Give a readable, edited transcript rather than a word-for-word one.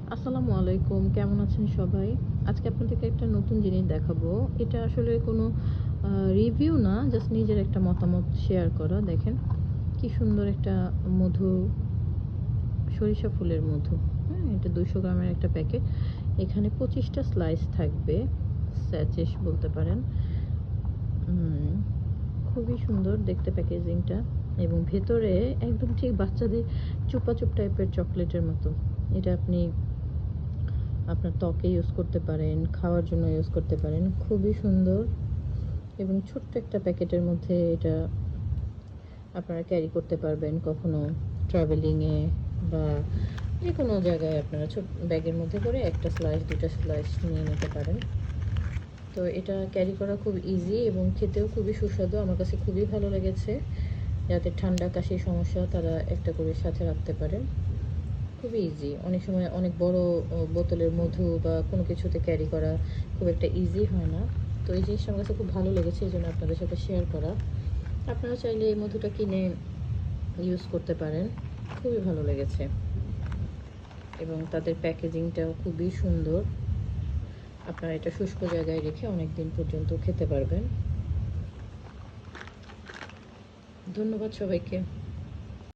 আসসালামু আলাইকুম। কেমন আছেন সবাই? আজকে আপনাদেরকে একটা নতুন জিনিস দেখাবো। এটা আসলে কোনো আ রিভিউ না, জাস্ট নিজের একটা মতামত শেয়ার করা। দেখেন, কি সুন্দর একটা মধু, সরিষা ফুলের মধু। হ্যাঁ? এটা ২০০ গ্রামের একটা প্যাকেট। এখানে ২৫ টা স্লাইস থাকবে। স্যাচেস বলতে পারেন। হুম, খুবই সুন্দর দেখতে প্যাকেজিংটা এবং ভেতরে একদম ঠিক বাচ্চাদের চুপা চুপ টাইপের চকোলেটের মতো। এটা আপনি আপনার ত্বকে ইউজ করতে পারেন, খাওয়ার জন্য ইউজ করতে পারেন। খুবই সুন্দর এবং ছোট্ট একটা প্যাকেটের মধ্যে এটা আপনারা ক্যারি করতে পারবেন কখনো ট্রাভেলিংয়ে বা যেকোনো জায়গায় আপনারা ব্যাগের মধ্যে করে ১ টা স্লাইস ২ টা স্লাইস নিয়ে নিতে পারেন। তো এটা ক্যারি করা খুব ইজি এবং খেতেও খুবই সুস্বাদু। আমার কাছে খুবই ভালো লেগেছে। যাদের ঠান্ডা কাশির সমস্যা তারা একটা করে সাথে রাখতে পারেন। খুবই ইজি। অনেক সময় অনেক বড় বোতলের মধু বা কোনো কিছুতে ক্যারি করা খুব একটা ইজি হয় না। তো এই জিনিসটা আমার কাছে খুব ভালো লেগেছে, এজন্য আপনাদের সাথে শেয়ার করা। আপনারা চাইলে এই মধুটা কিনে ইউজ করতে পারেন। খুবই ভালো লেগেছে এবং তাদের প্যাকেজিংটাও খুবই সুন্দর। আপনারা এটা শুষ্ক জায়গায় রেখে অনেকদিন পর্যন্ত খেতে পারবেন। ধন্যবাদ সবাইকে।